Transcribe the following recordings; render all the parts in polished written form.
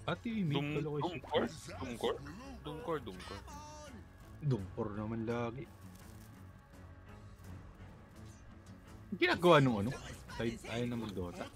Teammate pala kay Doomcore? Supreme. Doomcore? Doomcore, Doomcore. Dungkor naman lagi. Ginagawa nung ano? Side ayaw na mag-Dota.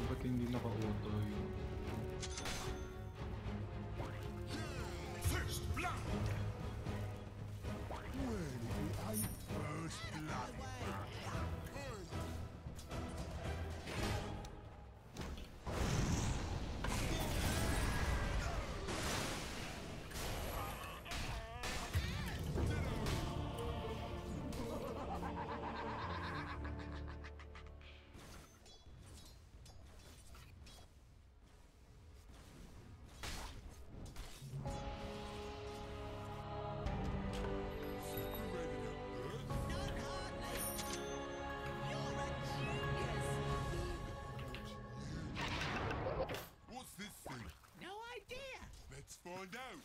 Ba't hindi naka-auto yun? Find out.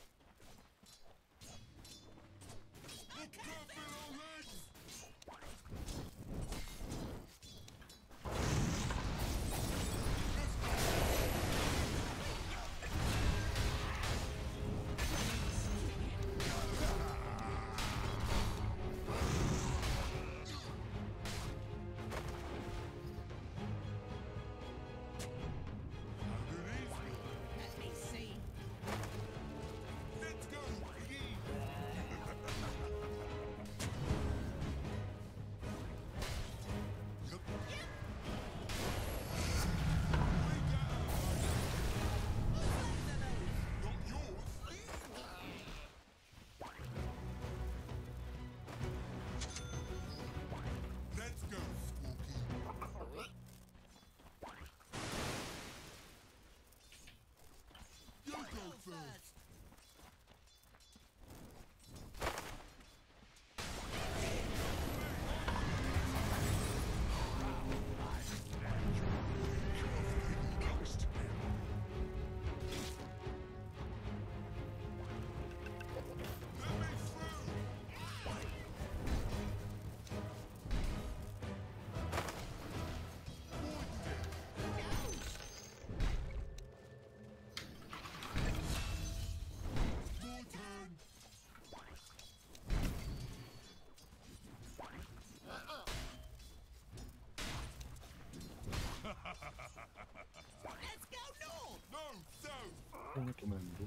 Ano tumando?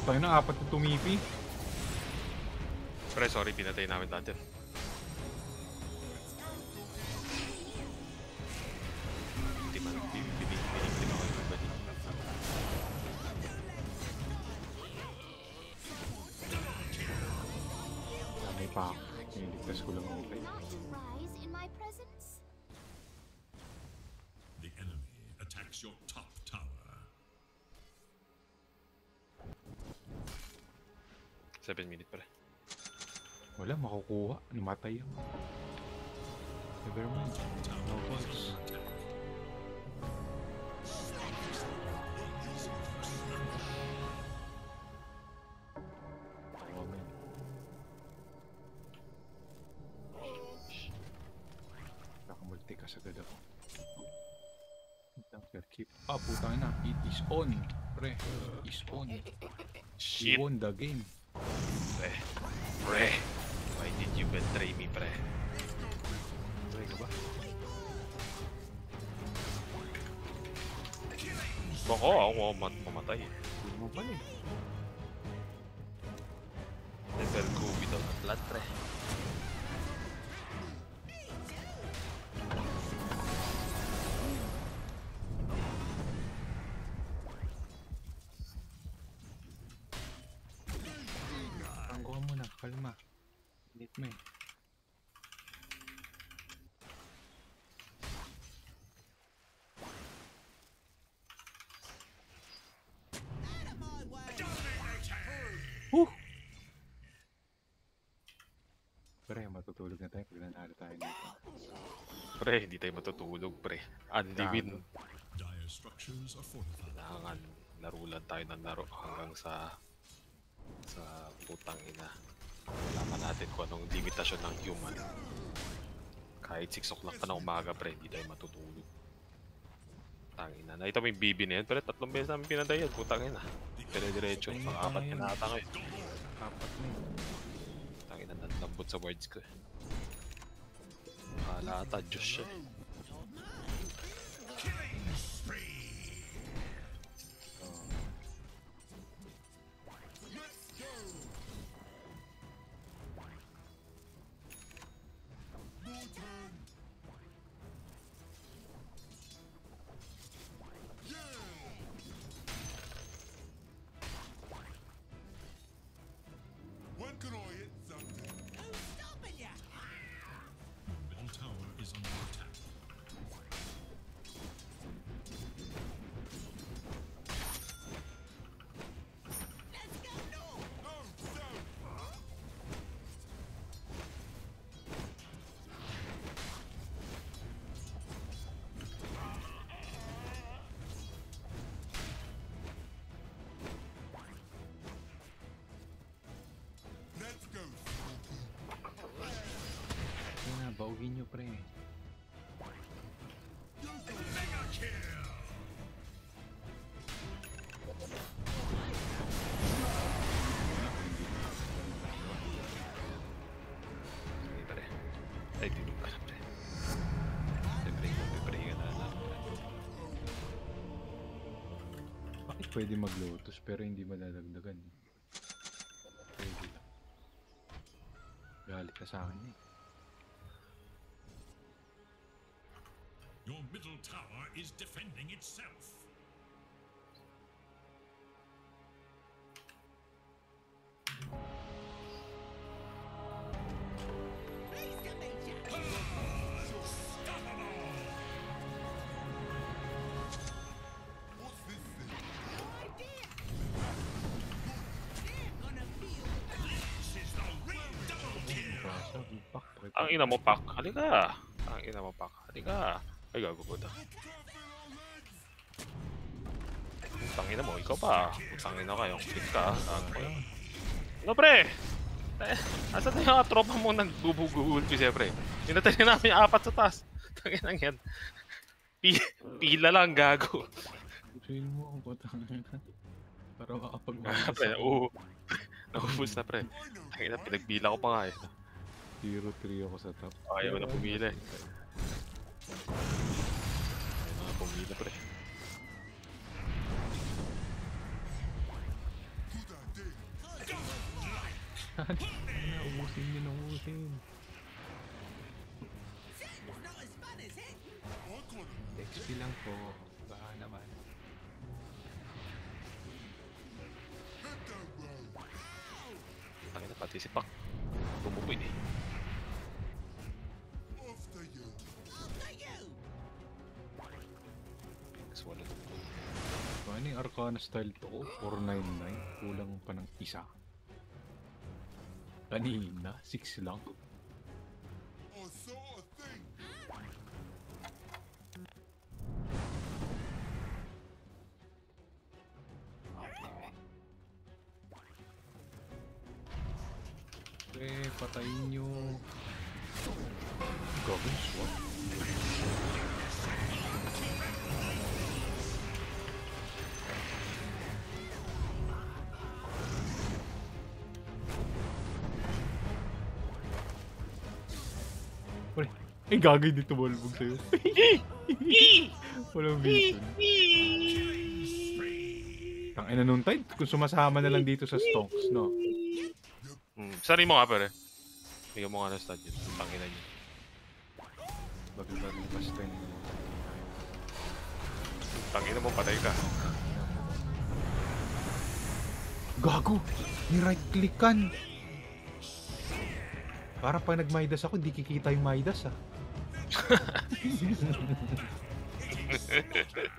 Putang na, apat na tumipi. Pre, sorry, pinatay namin lahat yan. Hindi man, binilim ako yung bali. May pa ako. Niligtas ko lang ang play. Not rise in my presence. The enemy attacks your top tower. 7 minutes pre. Wala, makukuha. Namatay ako. Never mind. No balls. Oh, man. Nakamulti ka sa agad ako. Keep up, putang na. It is on. Pre, it is on. We Shit! won the game. Pre! Why did you betray me, pre? Pre ka ba? Ako mamatay. Hindi mo pala eh. Never go without a blood, pre. Tanggo ka muna, kalma. Init mo eh. Pre, matutulog na tayo pag nanalo tayo nito. Pre, hindi tayo matutulog, pre. Unlivin. Dire structures are fortified. Kailangan laro lang tayo ng laro hanggang sa putang ina. Malaman natin kung anong limitasyon ng human. Kahit 6 o'clock pa na umaga, pre, hindi tayo matutulog. Tangina. Nakita mo yung BB na yan, pero 3 beses namin pinatay yan. Putang ina. Dire-diretso. Pang-apat ka na ata ngayon. Apat na eh. Tangina, nalambot sa words ko. Akala ata, Diyos siya. When can I hit something? Your middle tower is under attack. Let's go. Kaya na, baugin nyo pre. Mega kill. Sige, pre. Ay, tinong ka na, pre. Pre, ka na lang. Bakit pwede mag-lotus pero hindi madadagdagan? Pwede lang. Galit ka sa akin eh. Your middle tower is defending itself. Basta, impact. Ang ina mo, Pak. Halika. Ang ina mo, Pak. Halika. Ay, gago ko na. Putang ina mo, ikaw pa. Putang ina kayo. Fit ka. No, pre! Asa na yung tropa mo nagbubugul-ulti siya, pre? Pinatay na namin yung 4 sa taas. Tanginang yan. Pila lang, gago. Train mo ako, putang ina. Para makapag-malas Pre, ako. naubos na, pre. Tangina, pinagbila ko pa nga eh. 0-3 ako sa top. Ayaw na pumili. Ayaw na pumili, pre. To the dead. Yan. Ano, ubusin nyo na ubusin. XP lang po. Baka naman. Ang ina, pati si Pak. Bumuboy eh. Swallow. So, ano yung Arcana style to? 499. Kulang pa ng isa. Kanina, 6 lang. Patayin nyo. Gagawin swap. Pre, gagawin dito bulbog sa'yo. Walang vision. Tangina nung tide, kung sumasama na lang dito sa stonks, no? Sari mo nga pare. Bigyan mo nga ng stud yun. Tangina niyo. Bagal-bagal basta yun. Tangina mo, patay ka. Gago! Ni-right clickan! Parang pag nag-Midas ako, di kikita yung Midas ah.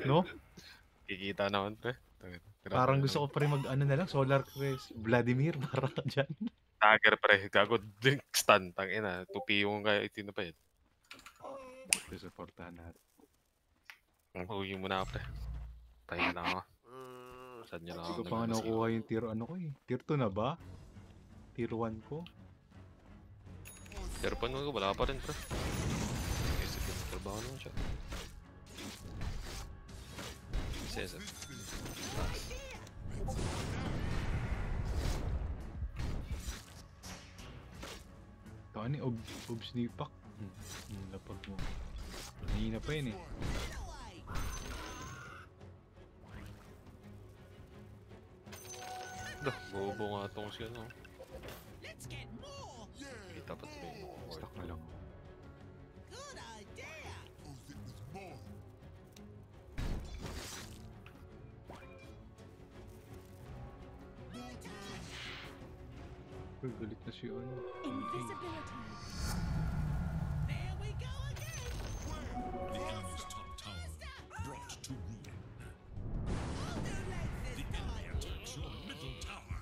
No? Kikita naman pre. Parang gusto ko pa rin mag-ano na lang, Solar Crest, Vladimir, para dyan. Dagger pre. Gago. Drink stun. Tangina. Tupi yung kaya itino pa yun. Supportahan natin. Huwagin mo na pre. Pahinga na ako. Saan nyo lang Hindi ako ko pa nga nakukuha yung tier ano ko eh. Tier 2 na ba? Tier 1 ko? Pero pa ko, wala pa rin pre. Isip yung trabaho naman siya. Cesar. Ito ano yung Obs Dipak? Lapag mo. Hihina pa yun eh. Dah, bobo nga itong siya no. Kita pa ito yung Stock na lang. Uy, galit na si ano. Invisibility. The enemy's top tower brought to ruin. The enemy attacks your middle tower.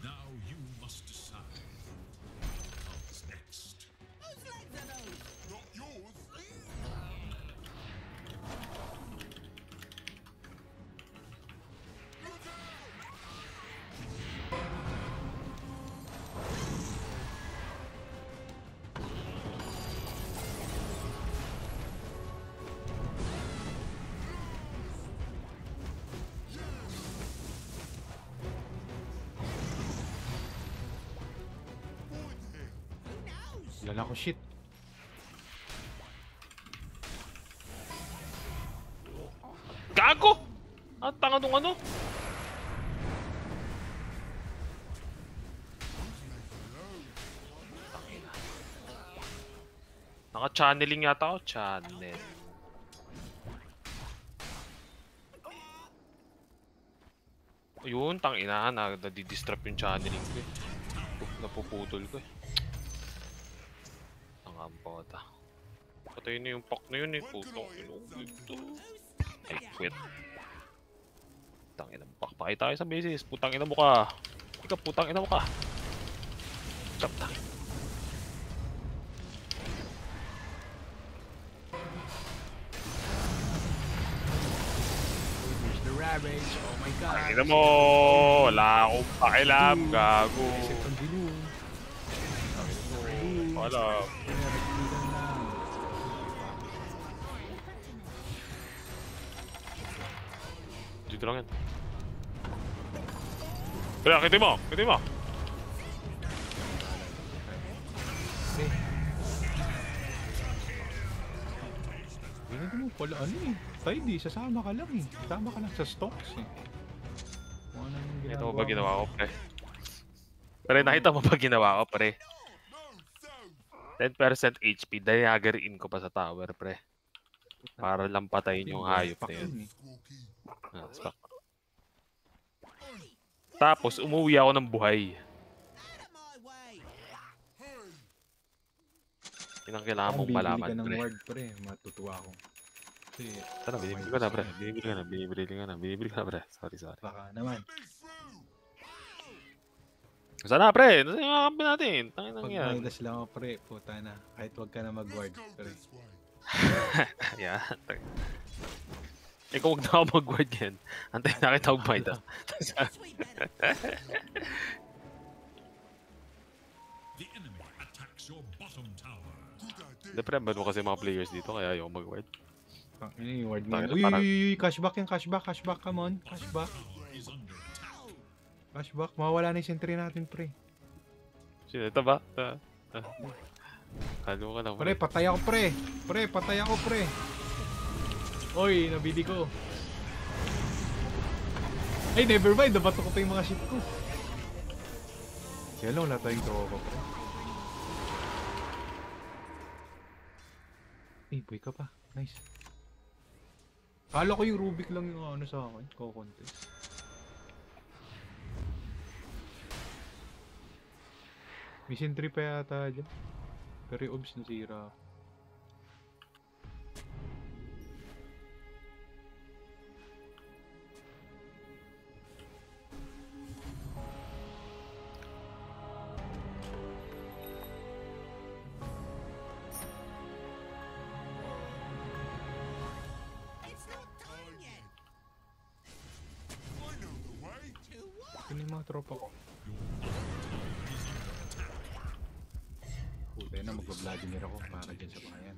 Now you must decide what comes next. Not yours. Lala ko shit. Gago! Ang tanga nung ano? Naka-channeling yata ako. Channel. Ayun, tangina. Nadidistrap yung channeling ko eh. Napuputol ko eh. Tangampota. Patayin na yung pack na yun eh. Putong ilong ito. I quit. Putang ina mo. Pakpakay tayo sa basis. Putang ina mo ka. Ika, putang ina mo ka. Stop na. There's the Ravage. Oh my god. Putang ina mo. Wala akong pakialam. Gago. Isip ang dilim. Wala. Dito lang yan. Kaya, kitin mo! Kitin mo! Hindi mo pala ano eh. Tidy, sasama ka lang eh. Sasama ka lang sa stocks eh. Kung ano yung Ito ba ginawa ko, pre? Pre, nakita mo pa ginawa ko, pre. No, so. 10% HP, dayagarin ko pa sa tower, pre. Para lang patayin yung hayop na yun. Squawky. Ah, spak. Tapos, umuwi ako ng buhay. Out of my way. Hey. Yun ang kailangan Kung mong bibili malaman, ka ng pre. ward, pre, matutuwa ako. Kasi, Tara, binibili ko na, pre. Binibili ko na, binibili ko na, binibili ko na, pre. Sorry. baka naman. Be through. Sana, pre. Nasaan yung mga kampi natin? Tangin Pag lang yan. minus lang ako, pre, puta na. Kahit wag ka na mag-ward, Go pre. this way. Yan. Kung huwag na ako mag-ward yan, antayin na kita mag-bind ah. Sweet better. The enemy attacks your bottom tower. Good idea. Hindi, pre, ban mo kasi mga players dito, kaya ayaw mag-ward. Ang ina yung ward Tayo na. na, Uy, parang- uy, uy, uy, cashback yan, cashback, come on. Cashback, Tower is under attack. cashback. Mawawala na yung sentry natin, pre. Sino, ito ba? Halo ka lang, Pre, patay ako, pre. Pre, patay ako, pre. Oy, nabili ko. Ay, never mind. Nabato ko pa yung mga ship ko. Kaya lang, wala tayong tropa, pre. Eh, boy ka pa. Nice. Kala ko yung Rubik lang yung ano sa akin. Ko-contest. May sentry pa yata dyan. Pero yung obs nasira. It's not time yet. I know the way. To what? Ito na yung mga tropa ko. Puta na, magba-Vladimir ako para dyan sa mga yan.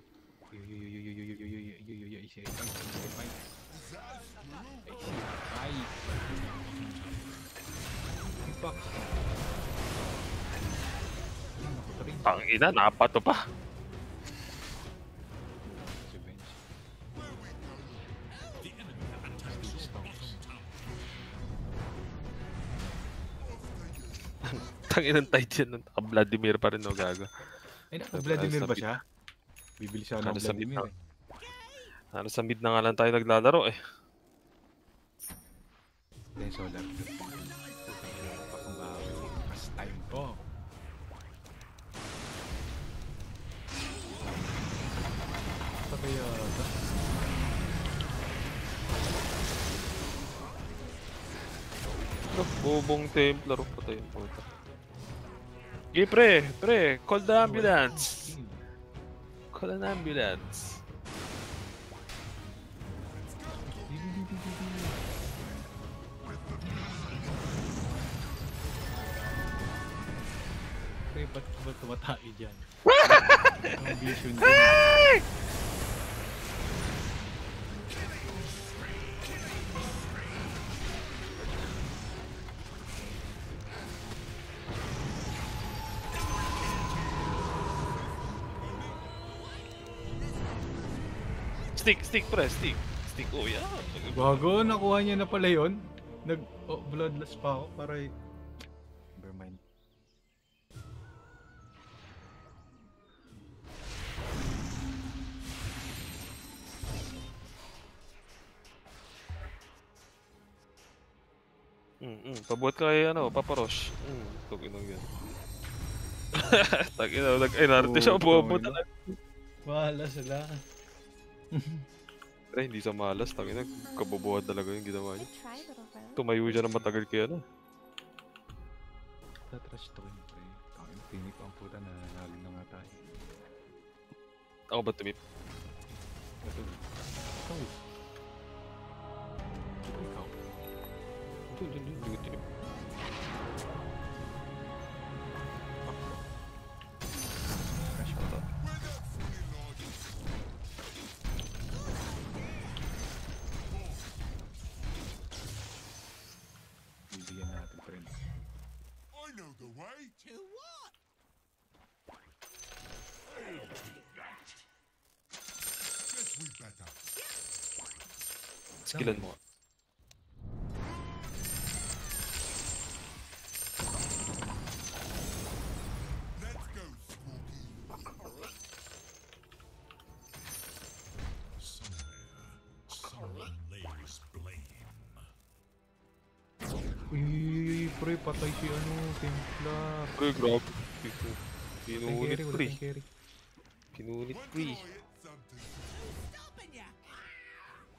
Ang ina, napato pa. The enemy attacks your bottom tower. Tangin ng tight yan. Vladimir pa rin, no, gago. Ay, naka-Vladimir ba siya? Bibili siya ng Ano sa mid Vladimir na? eh. Ano sa mid na nga lang tayo naglalaro eh. Then solar. Pakang bawi. Mas time ko. Sa kaya ata? Ano, bubong Templar. Patayin mo ito. Okay, pre, call the ambulance. Call an ambulance. Pre, ba't ba tumatay dyan? Ang vision din. Stick, pre, stick. Stick, oh yeah. Bago, nakuha niya na pala yun. Bloodless pa ako para never mind. Pabuhat ka kay ano, Paparosh. Tuginong yan. Tagina, nag-inarte siya, bobo talaga. Bahala sila. Pre, hindi sa malas, tangina, kabobohan talaga yung ginawa niya. Try, little girl. Tumayo siya ng matagal kaya ano. Tatrash to yun, pre. Ang pinip ang puta na nanalo na nga tayo. Ako ba tumip? Ito. Ikaw. Ikaw. Hindi ko tinip. Crash pa to. Bibigyan natin, friend. I know the way. To what? Guess we better. Skillan mo. Uy, pre, patay si ano, Templar. Uy, grabe. Patay Kinunit, carry, wala pre. tayong carry. Kinunit, When pre. do I hit something?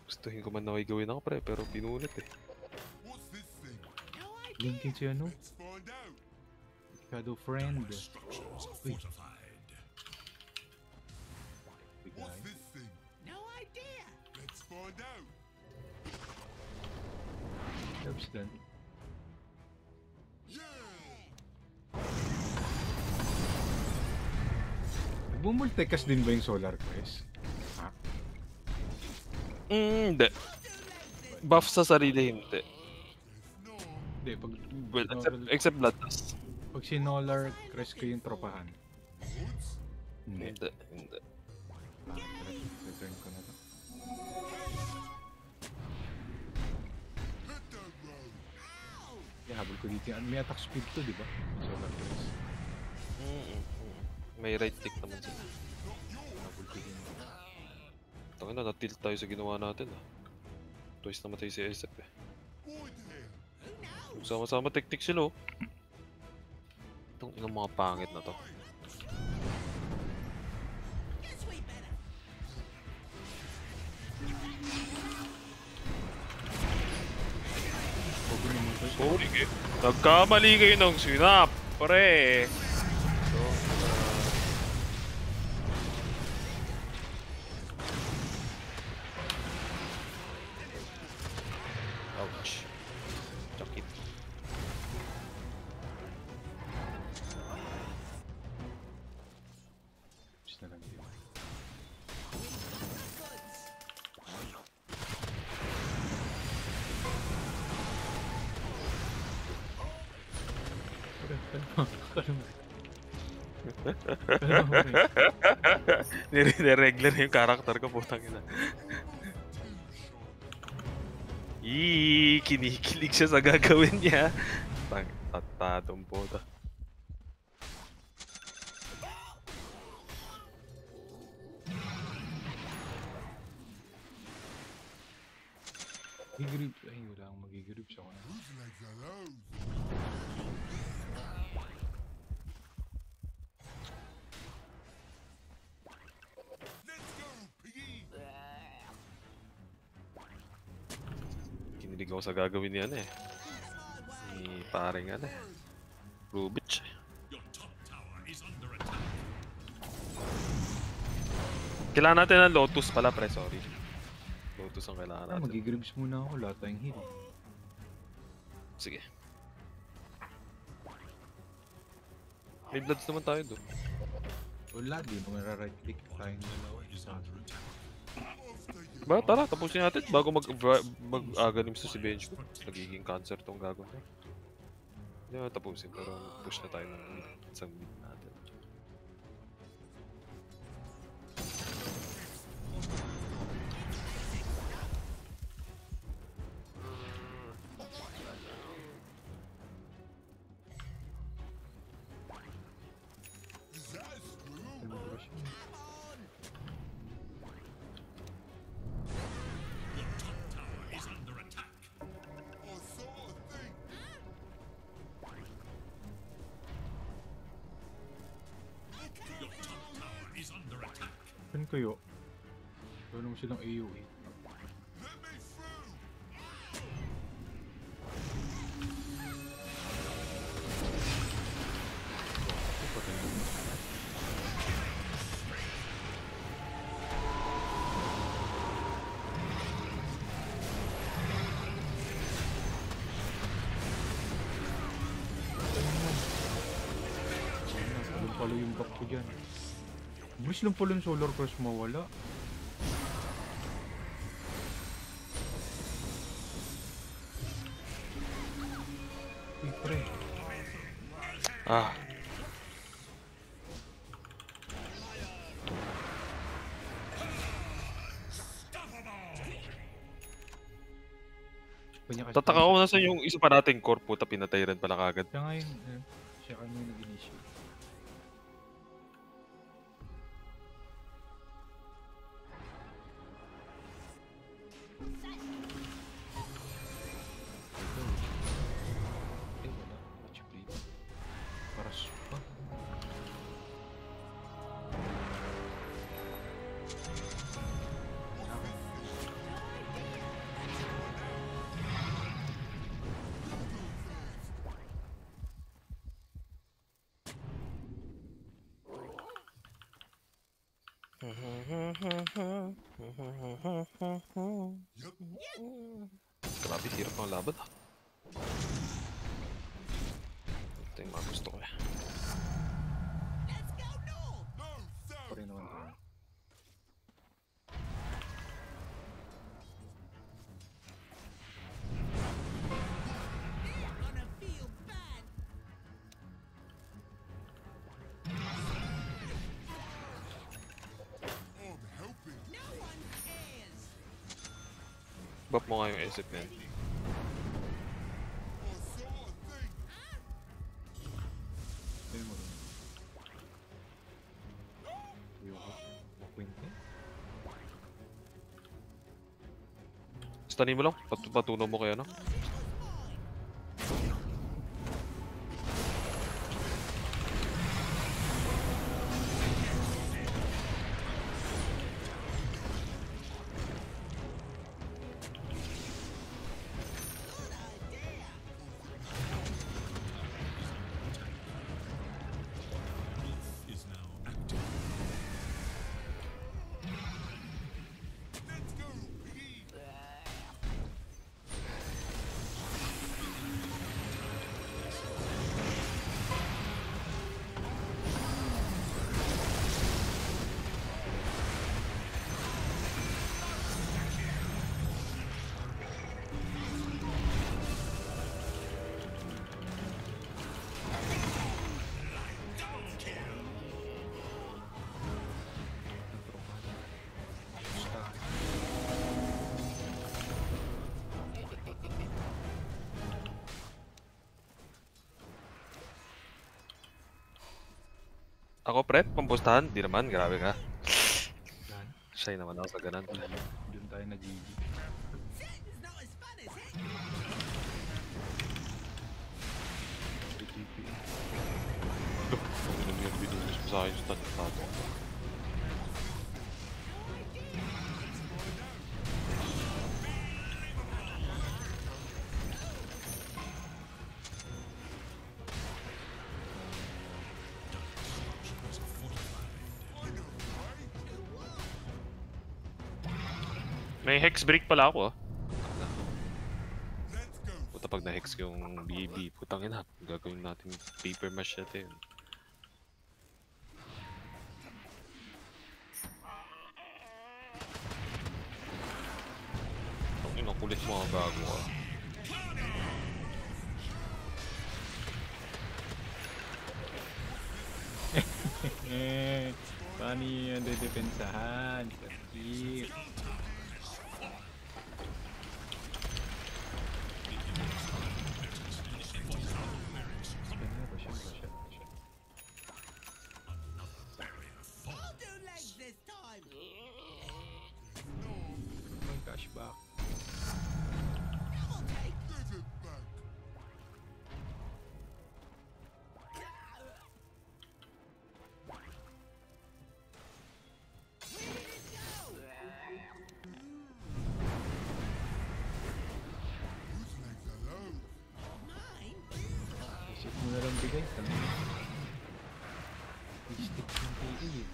Gustuhin ko man na may gawin ako, pre, pero pinunit eh. What's this thing? Linkin si ano, Let's find out. Shadow Friend. Structures Uy. fortified. What's this thing? No idea. Let's find out. Helps done. Nagmumulticast din ba yung Solar Quest? Ha? Hindi. Buff sa sarili, hindi. Hindi, pag, Well, except Bloodlust. pag sinolar Quest ko yung tropahan. Hindi. Hindi, hindi. Return ko na to. Hit that road. Yeah, habol ko dito. May attack speed to, di ba? Solar Quest. May right click naman sila. Habol ko din. Tangina, na-tilt tayo sa ginawa natin ah. Twice namatay si SF eh. Boy there. Sama-sama technique sila oh. Itong ilang mga pangit na to. Huwag ko naman to. Sorry kayo. Nagkamali kayo ng sinap, pre. So, ouch. Sakit. Tapos na lang din. Kalma, kalma. Kalma, pre. Nire-regla na yung karakter ko, putang ina. Kinikilig siya sa gagawin niya. Tatadong puta. Gigrip. Ay, wala akong magigrip sa kuna. Whose legs are those? Let's go, piggy. Kinilig ako sa gagawin niya ano eh. Ni paring ano eh. Rubich. Your top tower is under attack. Kailangan natin ng Lotus pala pre, sorry. Lotus ang kailangan Ah, natin. magigribs muna ako. Wala tayong heal. Sige. May bloods naman tayo doon. Wala, di mo right click tayong dalawa. Is under attack. Ba, tara, tapusin natin bago mag-aganim sa si Bench ko. Nagiging cancer tong gago na. Hindi na tapusin, pero push na tayo ng isang mid natin. Is that a squirrel? Celebration. Your top tower is under attack. I saw a thing. Your top tower is under attack. Saan kayo? Gawin mo silang AoE. Let me through. Patay na. Alam pala yung back ko dyan. Bilis lang pala yung Solar Cross mawala. Uy, pre. Ah, Kanya kasi tataka ko nasa yung isa pa nating core, puta pinatay rin pala kagad. siya nga yung, siya kami nag-initiate. Grabe, hirap ng laban ah. Ito yung mga gusto ko eh. Pa rin naman to. I'm helping. Bap mo nga yung isip niyan. I saw a thing. Ayun mo rin. Ayoko. Makwinte. Stanin mo lang, patunaw mo kaya no? Is now active. Let's go, piggy. Ako pre, pampustahan? Di naman, grabe ka. Yan. Shy naman ako sa ganun. Doon tayo na GG. GG. Ano yung binulis mo sa akin sa tato? May hex break pala ako ah. Let's go. Puta pag na-hex yung BB, putang ina. Gagawin natin paper mash natin. Ang ina, kulit mo ang gago ah. Paano yung dedepensahan? Sakit. Cashback. Give it back. Whose legs are those? Isip mo na lang bigay. Stick yung PA eh.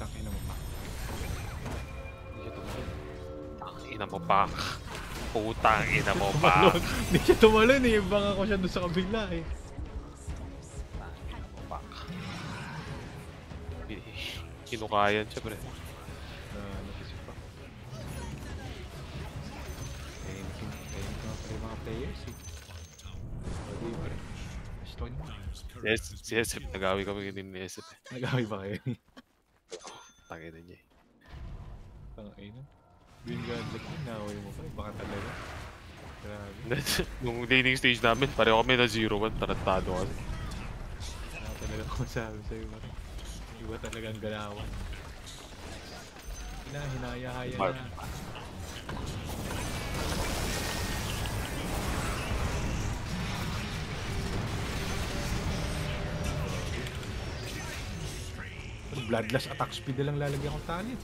Takin na mo pa. Hindi siya tumalon. Ang ina mo pa. Putang ina mo pa. Hindi siya tumalon eh. Baka ko siya doon sa kabila eh. Kinukayan siya pre. Napisip pa. Kaya mga mga players eh. Pwede pa rin. Gusto niyo. Yes, si SF. Nagawi kami din ni SF. Nag-away ba kayo? Tangin na niya eh. Tangina. Green Godlike yun, naaway mo pa. Baka talaga. Grabe. Nung laning stage namin, pareho kami na 0-1. Tarantado kasi. Baka talaga kung sabi sa'yo ba. Iba talaga ang galawan. Hinaya-haya Mark. na. Bloodlust attack speed na lang lalagyan kong talent.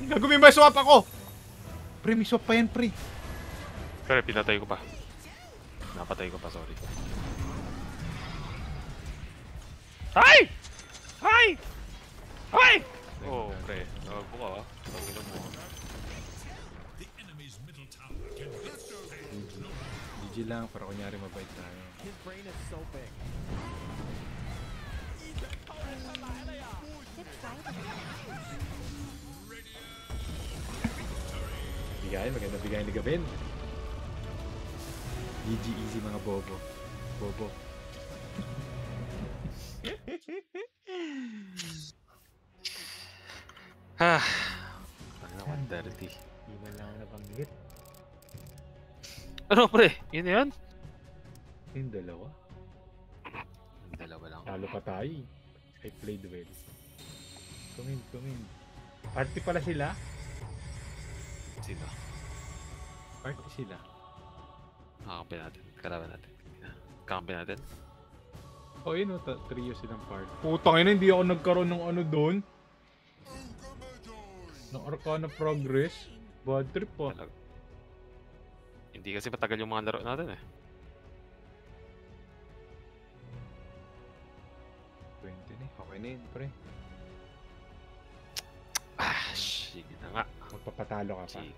Gagawin ba swap ako? Pre, may swap pa yan, pre. Pero pinatay ko pa. Napatay ko pa, sorry. Ay! Ay! Ay! Oh, pre. Nawag mo ka, ah. Tangin mo. The enemy's middle tower can withstand no GG lang, para kunyari mabait tayo. His brain is so big. Sit right. Bigay, maganda bigay ni Gavin. GG easy mga bobo. Bobo. Ha! Ano na, 130. Hindi man lang ako nabanggit. Ano, pre? Yun na yan? Yung dalawa. Yung dalawa lang. Talo pa tayo. I played well. Come in. Party pala sila? Sino? Party sila. Kakampi natin. Kalaban natin. Kakampi natin. Oh, yun o. Trio silang party. Putang ina, hindi ako nagkaroon ng ano doon. Ng Arcana Progress. Bad trip po. Talaga. Hindi kasi matagal yung mga laro natin eh. 20 na. Okay na yun, pre. Sige na nga. Magpapatalo ka pa. Sige.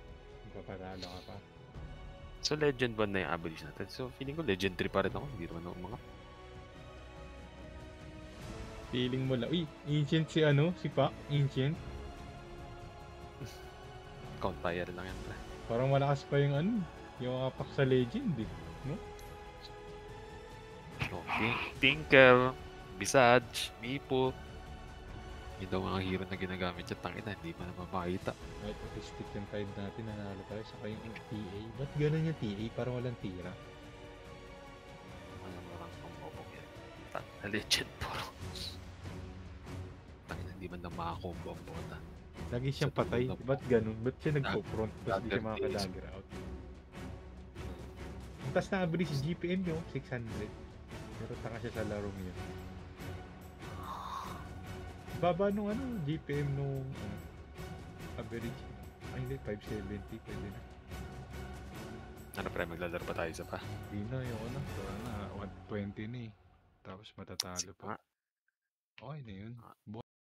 Magpapatalo ka pa. So legend 1 na yung abilities natin. So feeling ko legend 3 pa rin ako. Hindi naman ako mga Feeling mo lang. Uy, ancient si ano? Si Pak? Ancient? count fire lang yan. Pre. Parang malakas pa yung ano. Yung apak sa legend eh. No? So, Tinker, Visage, Mipo. Yun daw mga hero na ginagamit yung tangina. Hindi pa naman makita. Right, artistic yung tide natin. Nanalo tayo. Saka yung TA. Ba't ganun yung TA? Parang walang tira. Walang pambobong yan. Na legend po. Tangina, hindi man na makakombo ang bota. Lagi siyang Sa patay. tulog na- Ba't ganun? Ba't siya nagpo-front? Tapos di siya Dagger makaka-dagger out. Ang taas na average GPM nyo, 600. Pero taka siya sa larong yun. Baba nung ano, GPM nung average. Ay hindi, 570. Pwede na. Ano pre, maglalaro pa tayo isa pa? Hindi na, yung ano. Wala na, 120 na eh. Tapos matatalo Sige pa. pa. Okay na yun.